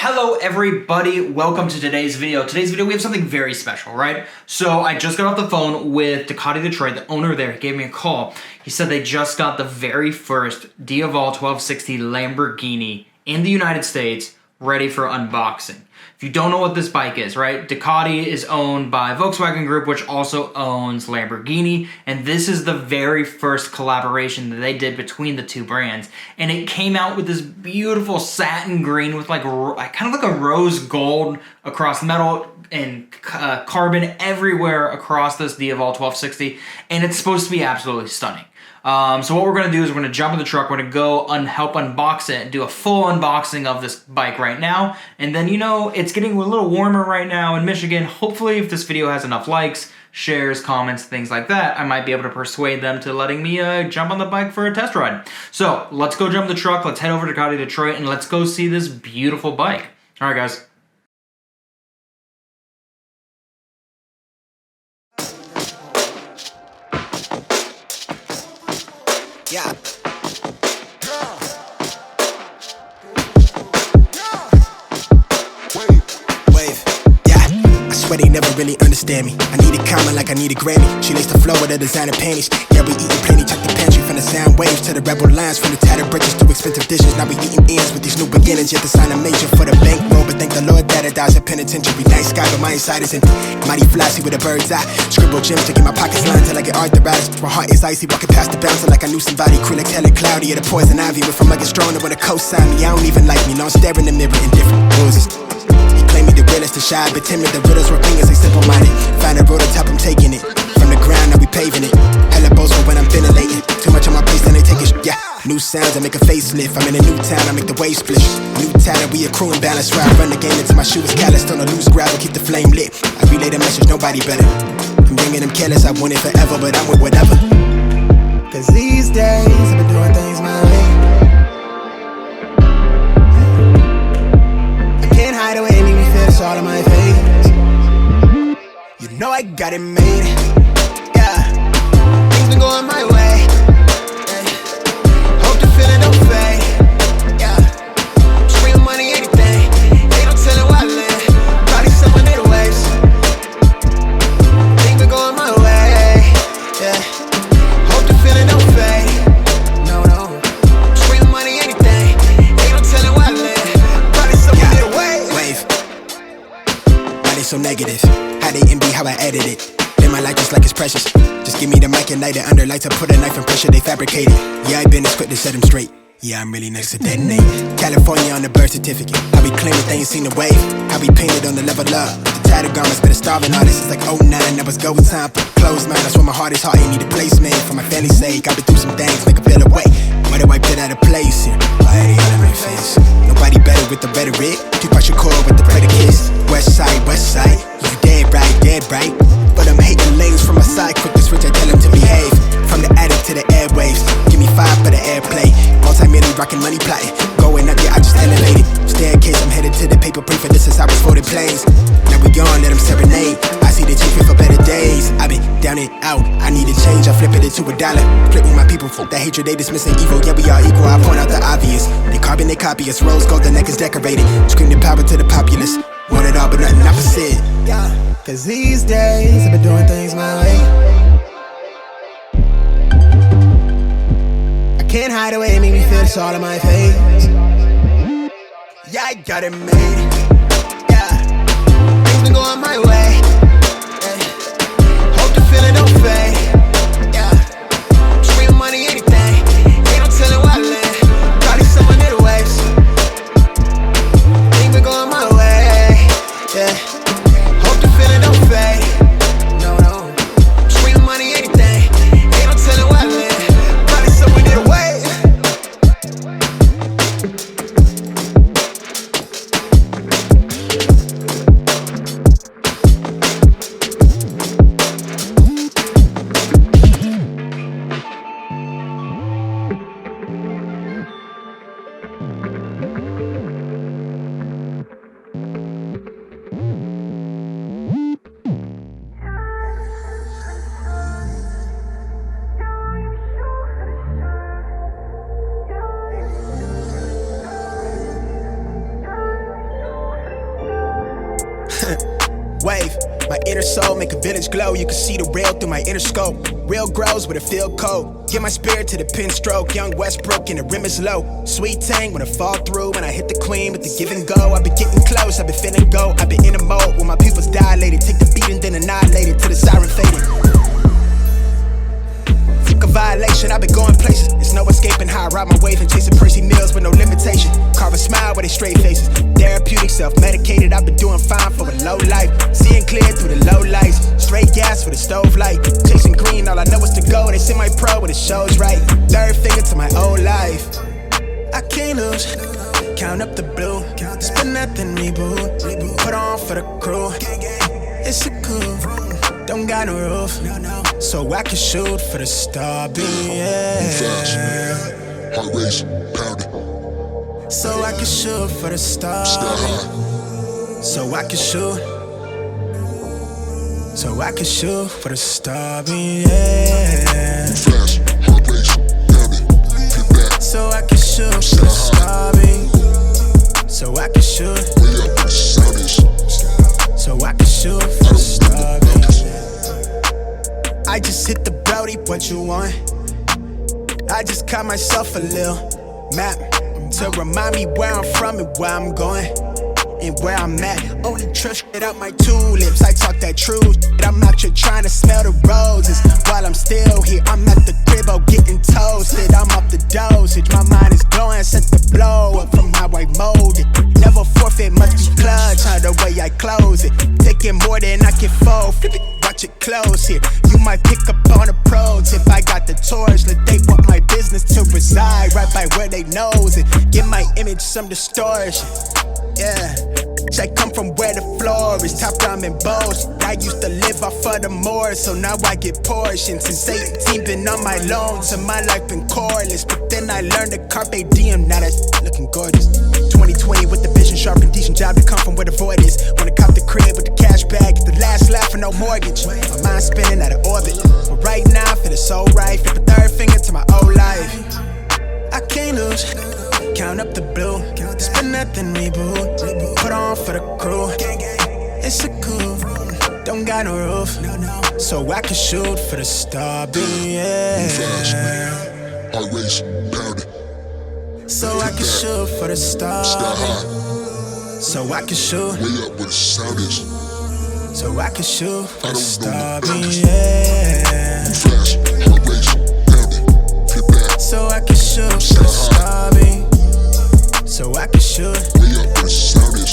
Hello everybody, welcome to today's video. Today's video we have something very special, right? So I just got off the phone with Ducati Detroit, the owner there. He gave me a call. He said they just got the very first Diavel 1260 Lamborghini in the United States ready for unboxing. If you don't know what this bike is, right? Ducati is owned by Volkswagen Group, which also owns Lamborghini, and this is the very first collaboration that they did between the two brands. And it came out with this beautiful satin green with like kind of like a rose gold across metal and carbon everywhere across this Diavel 1260, and it's supposed to be absolutely stunning. So what we're going to do is we're going to jump in the truck, we're going to go help unbox it, do a full unboxing of this bike right now, and then, you know, it's getting a little warmer right now in Michigan. Hopefully, if this video has enough likes, shares, comments, things like that, I might be able to persuade them to letting me jump on the bike for a test ride. So let's go jump in the truck, let's head over to Ducati Detroit, and let's go see this beautiful bike. All right, guys. Yeah. Wave. Yeah. I swear they never really understand me. I need a comment like I need a Grammy. She laced the flow with her designer panties. Yeah, we eating plenty, check the pantry. From the sound waves to the rebel lines, from the tattered bridges to expensive dishes. Now we eating ends with these new beginnings. Yet to sign a major for the bankroll, but thank the Lord that it dies at penitentiary. Night sky, but my inside is in mighty flashy with a bird's eye. Scribble gems to get my pockets lined till I get arthritis. My heart is icy, walking past the bouncer like I knew somebody. Crew like hella cloudy at a poison ivy. Went from like a stronger with a co-sign me. I don't even like me, no, I'm staring in the mirror in different poses. Claim me the realest, the shy, but timid. The riddles were fingers, they simple-minded. Find a road on top, I'm taking it. From the ground, now we paving it. Hella boastful when I'm ventilating. Too much on my place, then they take it. Yeah, new sounds, I make a facelift. I'm in a new town, I make the wave split. New talent, we accruing balance. Where I run the game until my shoe is calloused. On a loose gravel, keep the flame lit. I relay the message, nobody better. I'm young and I'm careless, I want it forever, but I'm with whatever. Cause these days, I've been doing things my way. Can't hide away, make me feel it's all on my face. You know I got it made. Yeah, things been going my way. Yeah. Hope the feeling don't fade. Yeah, stream money, anything. Ain't no telling where I live. Probably someone in the waves. Things been going my way. Yeah, hope the feeling don't fade. No, no, stream money, anything. Ain't no telling where I live. So negative, how they envy how I edit it. Live my life just like it's precious. Just give me the mic and light it under lights. I put a knife and pressure, they fabricate it. Yeah, I been as quick to set them straight. Yeah, I'm really next to detonate. California on the birth certificate. How we claim that they ain't seen the wave. How we painted on the level up. The tattered garments, better starving artists. It's like 09, that was go time. Closed mind, that's where my heart is. Heart ain't need a placement. For my family's sake, I've been through some things, make a better way. Why do I put out of place here? Why they all in my face? Nobody better with the rhetoric. Tupac Shakur with the predicates. West side, you dead right. But I'm hating lanes from my side, quick to switch, I tell them to behave. From the attic to the airwaves, give me 5 for the airplay. Multi-million rockin' money plotting, going up, yeah, I just elevated. Staircase, I'm headed to the paper plane for this is how it's folded planes. Now we on, let them serenade. I see the change for better days. I've been down and out, I need a change, I flip it into $1. Flip with my people, that hatred, they dismissing evil. Yeah, we are equal, I point out the obvious. They carbon, they copy us, rose gold, the neck is decorated. Scream the power to the populace. Want it all, but nothing opposite. Yeah, cause these days I've been doing things my way. I can't hide away, make me feel it's all on my face. Yeah, I got it made. Yeah, things been going my way. Yeah. Hope the feeling don't fade. Yeah, stream money, anything. Ain't no telling where I live. Probably someone in the waves. Things been going my way. Yeah, hope the feeling don't fade. No, no, stream money, anything. Ain't no telling where I live. Probably someone did away. wave. My inner soul make a village glow. You can see the real through my inner scope. Real grows with a feel cold. Get my spirit to the pin stroke. Young Westbrook and the rim is low. Sweet tang when I fall through. When I hit the queen with the give and go. I've been getting close, I've been feeling go. I've been in a mode where my pupils dilated. Take the beat and then annihilate it till the siren faded. A violation, I've been going places. There's no escaping how I ride my wave and chasing Percy Mills with no limitation. Carve a smile with they straight faces. Therapeutic, self-medicated, I've been doing fine for a low life. Seeing clear through the low lights. Straight gas with a stove light. Chasing green, all I know is to go. They see my pro when it shows right. Third finger to my old life. I can't lose. Count up the blue. Spend nothing, reboot. Put on for the crew. It's a cool. Don't got no roof, so I can shoot for the star beam, yeah. Fast, heart race, pounding. So I can shoot for the star. Sky high. So I can shoot. So I can shoot for the star beam, yeah. Fast, heart race, pounding. Get back. So I can shoot for the star beam. So I can shoot. Way up where the sound is. So I can shoot for the star beam. I just hit the Brody, what you want? I just caught myself a little map to remind me where I'm from and where I'm going and where I'm at. Only trust it out my tulips. I talk that truth. I'm out here trying to smell the roses while I'm still here. I'm at the crib, getting toasted. I'm off the dosage. My mind is glowing, set the blow up from how I mold it. Never forfeit, must be clutch how the way I close it. Taking more than I can fold. Flip it. Watch it close here. You might pick up on a pro tip. I got the torch. Let they want my business to reside right by where they knows it. Give my image some distortion. Yeah. I come from where the floor is top ramen bowls. I used to live off of the moors, so now I get portions. Since 18 been on my loans and my life been coreless. But then I learned the carpe diem. Now that's looking gorgeous. 2020 with the vision sharp and decent job to come from where the void is. Wanna cop the crib with the cash bag, get the last laugh and no mortgage. My mind spinning out of orbit, but right now I feel it so right. Flip a third finger to my old life. I can't lose. Count up the blue. Spend nothing, reboot. Put on for the crew. It's a cool. Don't got no roof, so I can shoot for the star beam, yeah. Fast, heart race, pounding. So I can shoot for the star. Sky high. So I can shoot. Way up where the sound is. So I can shoot for the star know beam, the yeah. Fast, heart race, pounding. Get back. So I can shoot for the star beam. So I can shoot. Way up where the sound is.